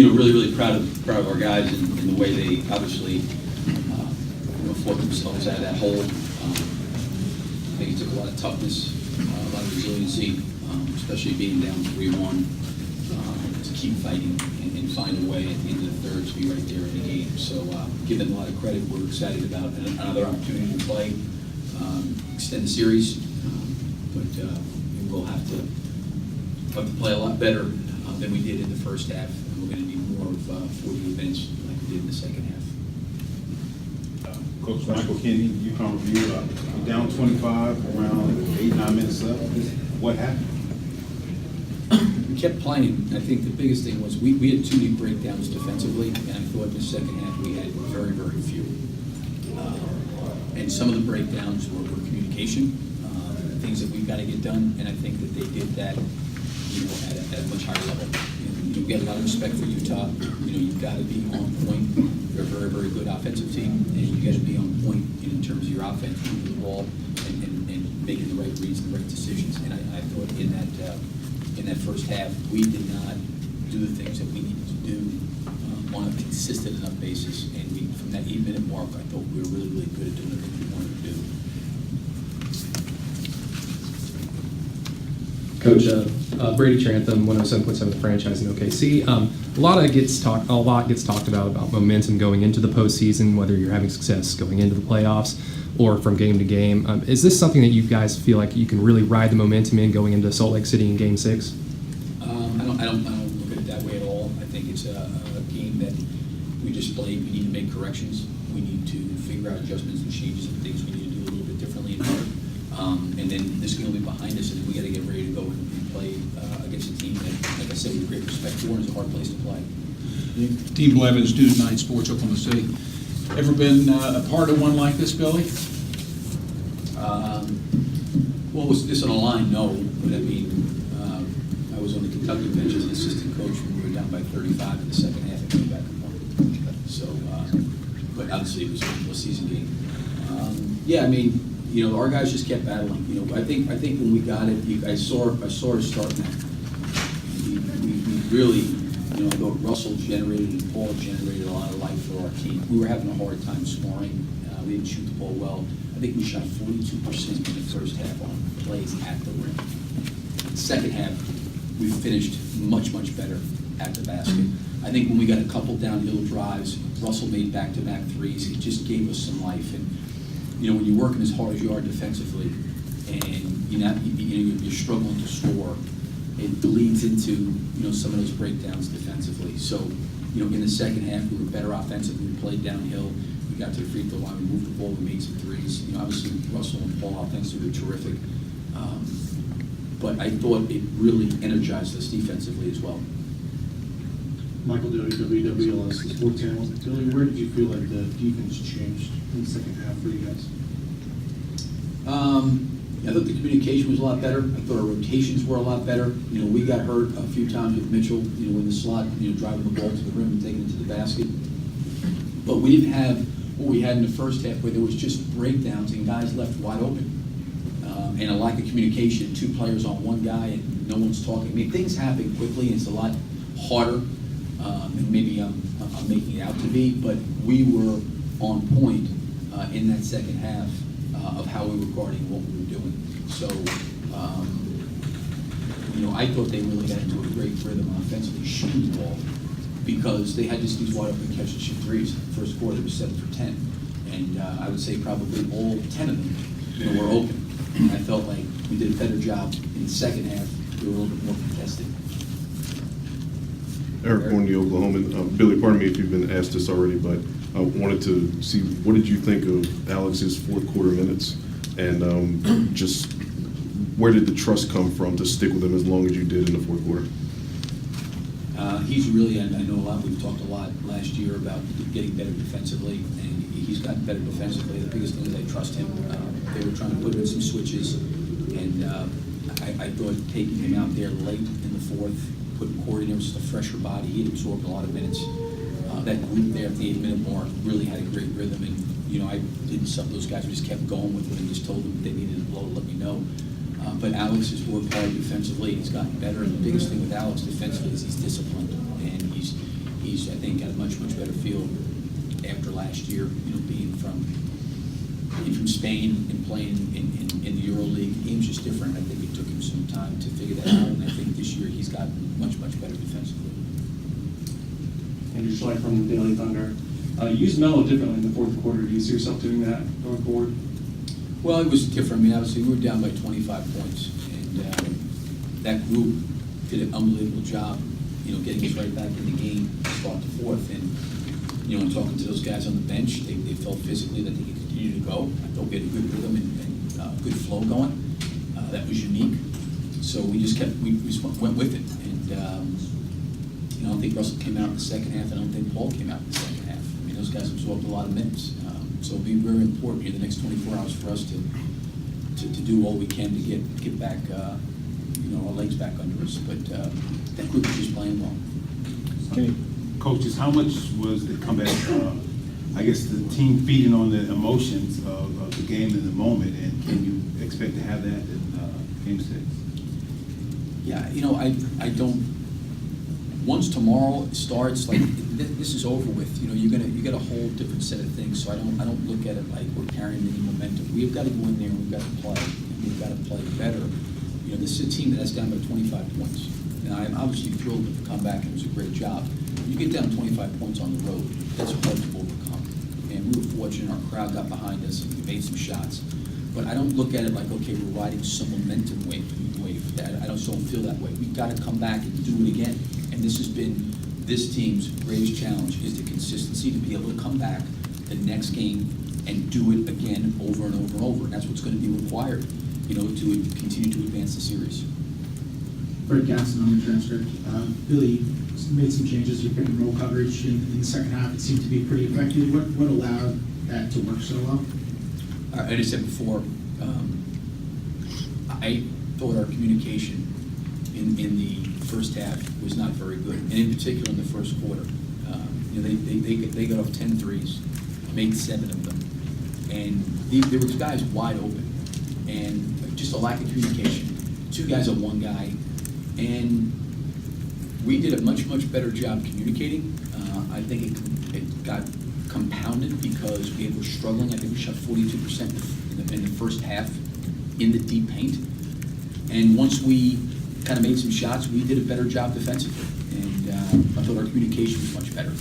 really proud of our guys and the way they obviously fought themselves out of that hole. I think it took a lot of toughness, a lot of resiliency, especially being down 3-1, to keep fighting and find a way at the end of the third to be right there in the game. So give them a lot of credit. We're excited about another opportunity to play, extend the series, but we'll have to play a lot better than we did in the first half. And we're going to need more of 40 minutes like we did in the second half. Coach Michael Kennedy, UConn Review, down 25, around 8-9 minutes left. What happened? We kept playing. I think the biggest thing was we had too many breakdowns defensively, and I thought in the second half we had very, very few. And some of the breakdowns were communication, things that we've got to get done, and I think that they did that, at a much higher level. You get a lot of respect for Utah. You've got to be on point. They're a very, very good offensive team, and you got to be on point in terms of your offense, moving the ball, and making the right reads and the right decisions. And I thought in that first half, we did not do the things that we needed to do on a consistent enough basis. And from that 8-minute mark, I thought we were really, really good at doing the things we wanted to do. Coach, Brady Trantham, 107.7 The Franchise in OKC. A lot gets talked about momentum going into the postseason, whether you're having success going into the playoffs or from game to game. Is this something that you guys feel like you can really ride the momentum in going into Salt Lake City in Game 6? I don't look at it that way at all. I think it's a game that we just played. We need to make corrections. We need to figure out adjustments and changes and things we need to do a little bit differently and better. And then this game will be behind us, and we got to get ready to go and play against a team that, like I said, we have great respect for, and it's a hard place to play. Dean Blevins, News 9 Sports, Oklahoma City. Ever been a part of one like this, Billy? Well, was this on a line? No, but I mean, I was on the Kentucky bench as an assistant coach when we were down by 35 in the second half and came back and won. So, but obviously it was a regular season game. Yeah, I mean, our guys just kept battling. I think when we got it, I saw us starting that. We really, I thought Russell generated and Paul generated a lot of life for our team. We were having a hard time scoring. We didn't shoot the ball well. I think we shot 42% in the first half on plays at the rim. Second half, we finished much, much better at the basket. I think when we got a couple downhill drives, Russell made back-to-back threes. He just gave us some life. And when you're working as hard as you are defensively, and you're struggling to score, it bleeds into some of those breakdowns defensively. So in the second half, we were better offensively. We played downhill. We got to the free throw line. We moved the ball. We made some threes. Obviously Russell and Paul offensively were terrific. But I thought it really energized us defensively as well. Michael Downey, WWLS, the sports analyst. Billy, where did you feel like the defense changed in the second half for you guys? I thought the communication was a lot better. I thought our rotations were a lot better. We got hurt a few times with Mitchell, in the slot, driving the ball to the rim and taking it to the basket. But we didn't have what we had in the first half, where there was just breakdowns and guys left wide open. And a lack of communication, two players on one guy and no one's talking. I mean, things happen quickly and it's a lot harder than maybe I'm making it out to be, but we were on point in that second half of how we were guarding what we were doing. So, I thought they really got into a great rhythm offensively shooting the ball, because they had just these wide open catch and shoot threes. First quarter, it was 7 for 10. And I would say probably all 10 of them were open. And I felt like we did a better job in the second half. We were a little bit more contested. Eric Horney, Oklahoma. Billy, pardon me if you've been asked this already, but I wanted to see, what did you think of Alex's fourth quarter minutes? And just where did the trust come from to stick with him as long as you did in the fourth quarter? He's really, I know a lot, we've talked a lot last year about getting better defensively, and he's gotten better defensively. The biggest thing is I trust him. They were trying to put in some switches, and I thought taking him out there late in the fourth, putting Corey in there, just a fresher body, he had absorbed a lot of minutes. That group there at the 8-minute mark really had a great rhythm, and I didn't, some of those guys just kept going with him and just told them if they needed a blow to let me know. But Alex has worked hard defensively. He's gotten better, and the biggest thing with Alex defensively is he's disciplined, and think, got a much, much better feel after last year, being from Spain and playing in the EuroLeague. The game's just different. I think it took him some time to figure that out, and I think this year he's gotten much, much better defensively. Andrew Schleich from the Daily Thunder. You used Melo differently in the fourth quarter. Do you see yourself doing that going forward? Well, it was different. I mean, obviously, we were down by 25 points, and that group did an unbelievable job, getting us right back in the game, start to fourth. And, in talking to those guys on the bench, they felt physically that they could continue to go. I thought we had a good rhythm and good flow going. That was unique. So we just went with it. And, I don't think Russell came out in the second half. I don't think Paul came out in the second half. I mean, those guys absorbed a lot of minutes. So it'll be very important here the next 24 hours for us to do all we can to get back, our legs back under us. But that group is just playing well. Coaches, how much was the comeback, I guess, the team feeding on the emotions of the game in the moment, and can you expect to have that in Game 6? Yeah, I don't. Once tomorrow starts, like this is over with. You get a whole different set of things. So I don't look at it like we're carrying any momentum. We've got to go in there and we've got to play. And we've got to play better. This is a team that's down by 25 points, and I'm obviously thrilled with the comeback. It was a great job. You get down 25 points on the road, that's hard to overcome. And we were fortunate, our crowd got behind us and we made some shots. But I don't look at it like, okay, we're riding some momentum wave. I don't feel that way. We've got to come back and do it again. And this has been this team's greatest challenge, is the consistency to be able to come back the next game and do it again over and over and over. And that's what's going to be required, to continue to advance the series. Fred Gaston on the transcript. Billy made some changes to pick and roll coverage in the second half. It seemed to be pretty effective. What allowed that to work so well? I just said before, I thought our communication in the first half was not very good, and in particular in the first quarter. They got off 10 threes, made 7 of them, and there were guys wide open, and just a lack of communication. 2 guys on 1 guy, and we did a much, much better job communicating. I think it got compounded because we were struggling. I think we shot 42% in the first half in the deep paint. And once we kind of made some shots, we did a better job defensively. And I thought our communication was much better.